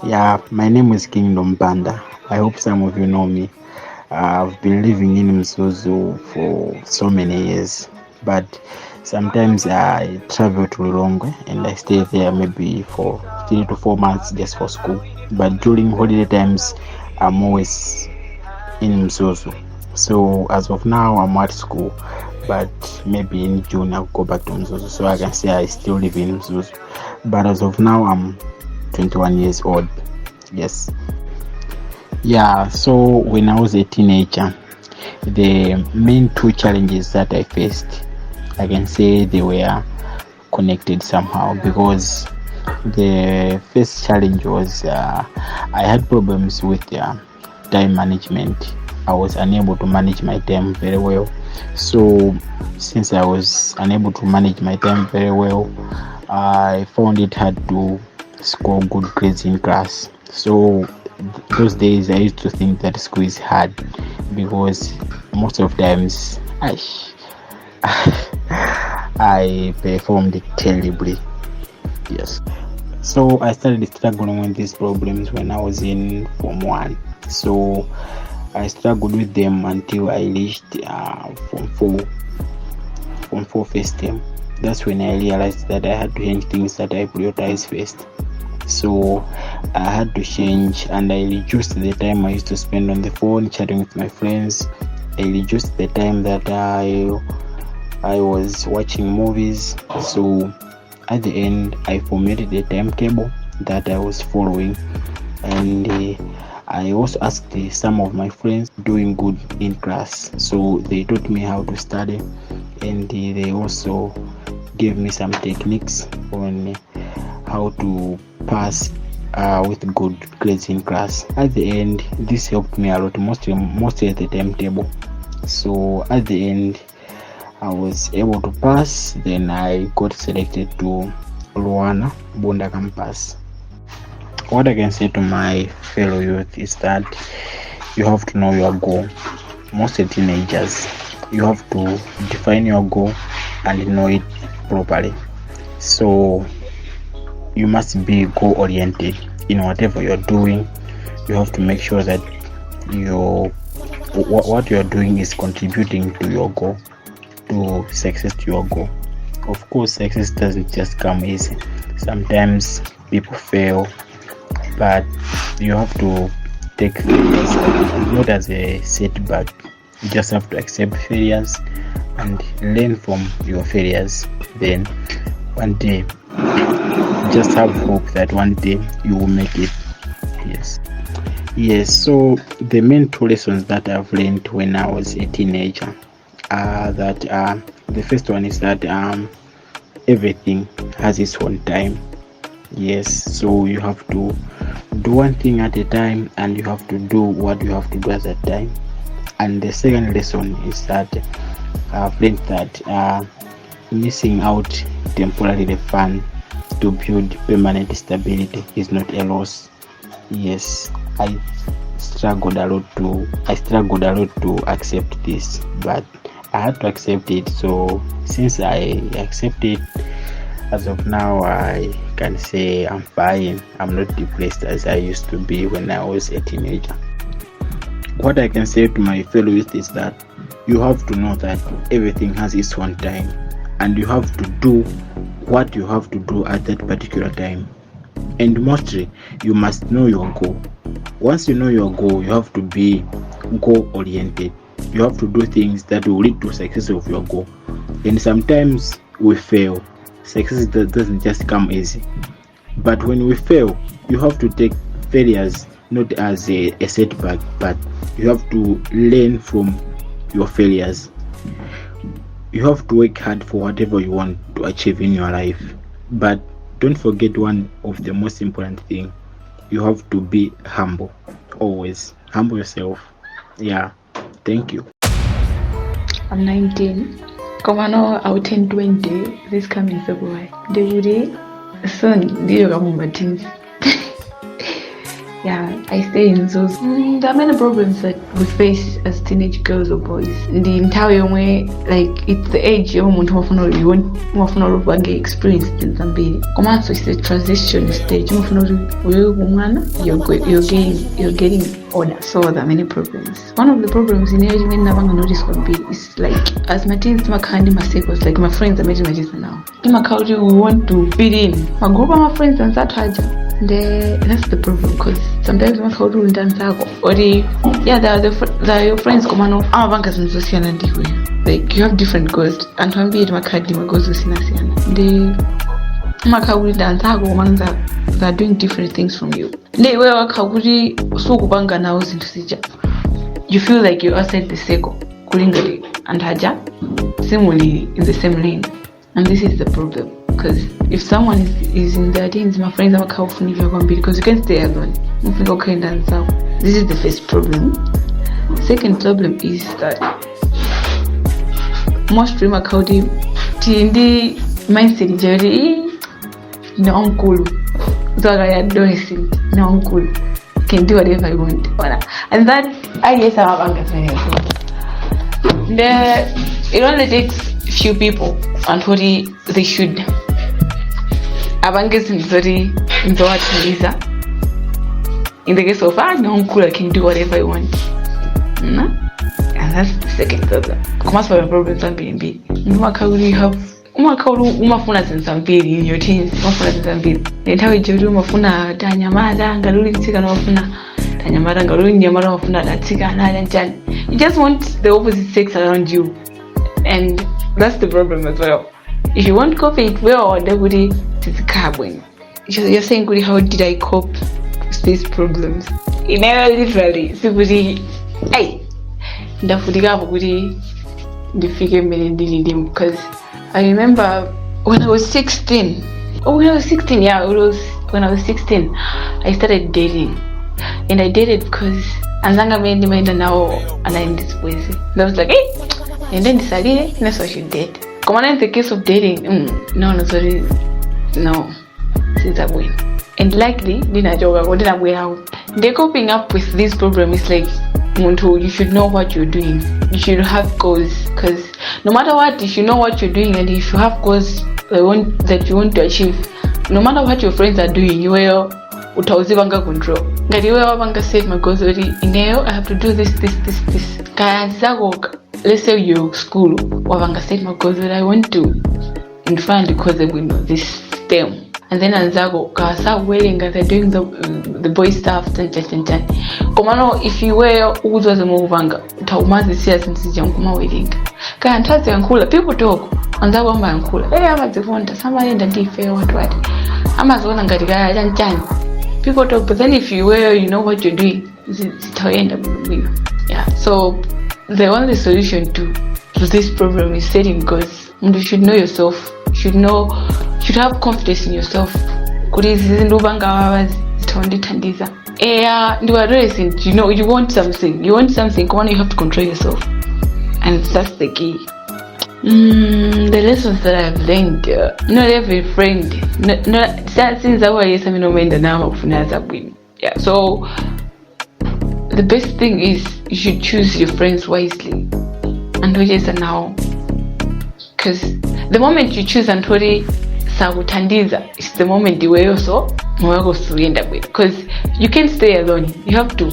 Yeah, my name is Kingdom Banda. I hope some of you know me. I've been living in Mzuzu for so many years, but sometimes I travel to Lilongwe and I stay there maybe for 3 to 4 months just for school. But during holiday times, I'm always in Mzuzu. So as of now, I'm at school, but maybe in June I'll go back to Mzuzu. So I can say I still live in Mzuzu. But as of now, I'm 21 years old. Yes. Yeah, so when I was a teenager, the main two challenges that I faced, I can say they were connected somehow, because the first challenge was I had problems with time management. I was unable to manage my time very well. So, since I was unable to manage my time very well, I found it hard to score good grades in class. So, those days I used to think that school is hard because most of times I performed terribly. Yes. So I started struggling with these problems when I was in Form 1. So I struggled with them until I reached Form 4, Form 4 first term. That's when I realized that I had to change things that I prioritize first. So I had to change, and I reduced the time I used to spend on the phone chatting with my friends. I reduced the time that I was watching movies. So at the end, I formulated a timetable that I was following, and I also asked some of my friends doing good in class, so they taught me how to study, and they also gave me some techniques on how to pass with good grades in class. At the end, this helped me a lot, mostly at the timetable. So at the end, I was able to pass. Then I got selected to LUANAR-Bunda campus. What I can say to my fellow youth is that you have to know your goal. Most teenagers, you have to define your goal and know it properly. So you must be goal oriented in whatever you're doing. You have to make sure that what you're doing is contributing to your goal, to success to your goal. Of course, success doesn't just come easy. Sometimes people fail, but you have to take failures not as a setback. You just have to accept failures and learn from your failures. Then one day, just have hope that one day you will make it. Yes. So the main two lessons that I've learned when I was a teenager are that the first one is that everything has its own time. Yes, so you have to do one thing at a time, and you have to do what you have to do at that time. And the second lesson is that I've learned that missing out temporarily fun to build permanent stability is not a loss. Yes, I struggled a lot to accept this, but I had to accept it. So since I accept it, as of now, I can say I'm fine. I'm not depressed as I used to be when I was a teenager. What I can say to my fellow youth is that you have to know that everything has its own time, and you have to do what you have to do at that particular time. And mostly, you must know your goal. Once you know your goal, you have to be goal oriented. You have to do things that will lead to success of your goal. And sometimes we fail. Success doesn't just come easy. But when we fail, you have to take failures not as a setback, but you have to learn from your failures. You have to work hard for whatever you want to achieve in your life. But don't forget one of the most important thing. You have to be humble. Always humble yourself. Yeah. Thank you. I'm 19. Komano, I'll turn 20 this coming February. They would soon do your teens. I stay in those. There are many problems that we face as teenage girls or boys. The entire way, like it's the age you want to get experience in Zambia. So it's the transition stage. You're getting older. So there are many problems. One of the problems in age when I notice is like as my teens like my friends are making now. We want to fit in. My group of my friends and that's the problem, because sometimes when how to dance or there are your friends come on like you have different goals and to be my goals they are doing different things from you. You feel like you're outside the circle and Haja similarly in the same lane, and this is the problem. Because if someone is in their teens, my friends are because you can't stay alone. This is the first problem. Second problem is that most people are the mindset no uncle. So I adolescent, no uncle can do whatever I want. And that I guess I'm it only takes few people and what they should. In the case of no uncle, I can do whatever I want. And that's the second problem. Come for problems on B&B. You have umafuna sensambili in your teens, umafuna sensambili. Netawe jori umafuna tanyamada ngaluli tika na umafuna tanyamada ngaluli nyamada umafuna tatika na njani. You just want the opposite sex around you, and that's the problem as well. If you want to cope it well, everybody is carbon. You're saying, how did I cope with these problems? You never literally. Somebody, hey, because I remember when I was 16. When I was 16, when I was 16, I started dating, and I dated because Anzanga made now and I'm this way. I was like, hey, and then decided that's what you did. Come on, in the case of dating, no, since I win. And likely, they're coping up with this problem. It's like, you should know what you're doing. You should have goals, because no matter what, you should know what you're doing, and if you have goals that you want to achieve, no matter what your friends are doing, you will control. Set my goals already. I have to do this. Let's say your school, set my goals that I want to find because they will know this term. And then Anzago start wearing and they're doing the boy stuff and. If you wear uzo za movanga, utaumazi siya since jankuma wedding. Kantazi yankula, people talk. Anzago amba yankula. Ama zivonta, sama yenda dife watu. Ama zivona ngatigaya janchani. People talk, but then if you wear, you know what you're doing. Zitawenda mwino. Yeah, so the only solution to this problem is setting goals. You should know yourself. Should have confidence in yourself. You want something. Come on, you have to control yourself, and that's the key. The lessons that I've learned. Not every friend. Since I was so the best thing is you should choose your friends wisely. And now, because the moment you choose Antori Sabutandiza, it's the moment you will also end up with. Because you can't stay alone. You have to.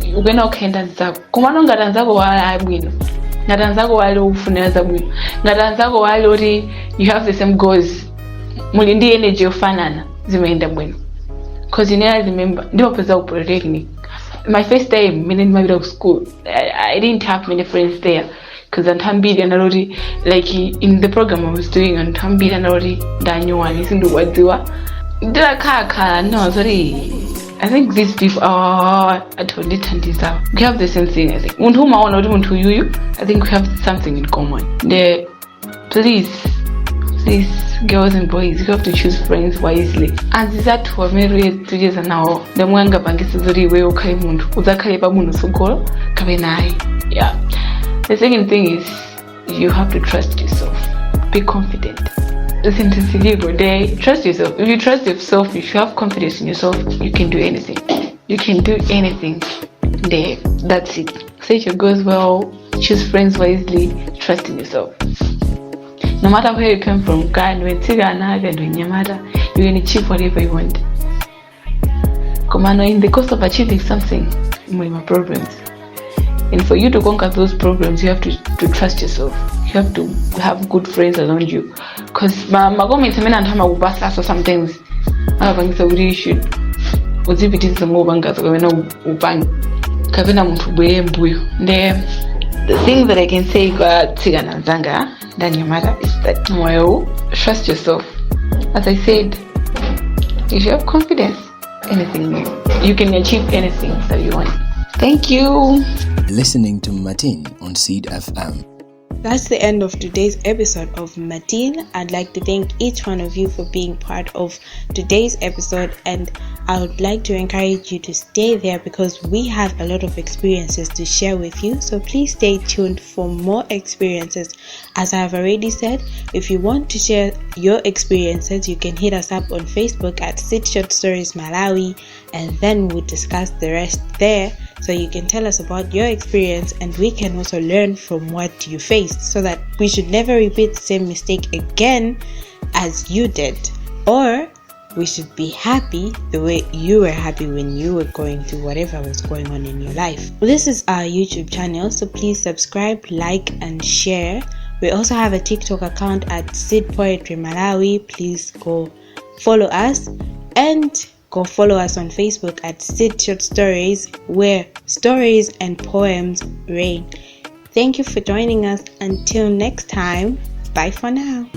You cannot Zago. Kumanonga Danzago I win. Nadanzago Walo Funaza win. Nadanzago Walori, you have the same goals. Mulindi energy of Fanana, Zimenda win. Because you never remember, my first time in my middle school, I didn't have many friends there. Because Antambili and already, like in the program I was doing, Antambili and already Daniel and listen to what they were. No, sorry. I think these people are at we have the same thing. I think. I think we have something in common. Please, girls and boys, you have to choose friends wisely. And that for me, 2 years now, the mwanga bangisizuri we okay mundu. Uzakalipa mundu sokolo kabenai. Yeah. The second thing is you have to trust yourself. Be confident. Listen to Sid-Studios. Trust yourself. If you trust yourself, if you have confidence in yourself, you can do anything. You can do anything there. That's it. Set your goals well, choose friends wisely, trust in yourself. No matter where you come from, you can achieve whatever you want. In the course of achieving something, you have problems. And for you to conquer those problems, you have to trust yourself. You have to have good friends around you. Because sometimes you should the thing that I can say is that, well, trust yourself. As I said, if you have confidence, anything you can achieve anything that you want. Thank you. Listening to Martin on Seed FM. That's the end of today's episode of Martin. I'd like to thank each one of you for being part of today's episode, and I would like to encourage you to stay there because we have a lot of experiences to share with you. So please stay tuned for more experiences. As I have already said, if you want to share your experiences, you can hit us up on Facebook at Sid-Studios Malawi, and then we'll discuss the rest there. So you can tell us about your experience, and we can also learn from what you faced so that we should never repeat the same mistake again as you did. Or we should be happy the way you were happy when you were going through whatever was going on in your life. This is our YouTube channel, so please subscribe, like, and share. We also have a TikTok account at Sid Poetry Malawi. Please go follow us, and go follow us on Facebook at Sid Short Stories, where stories and poems reign. Thank you for joining us. Until next time, bye for now.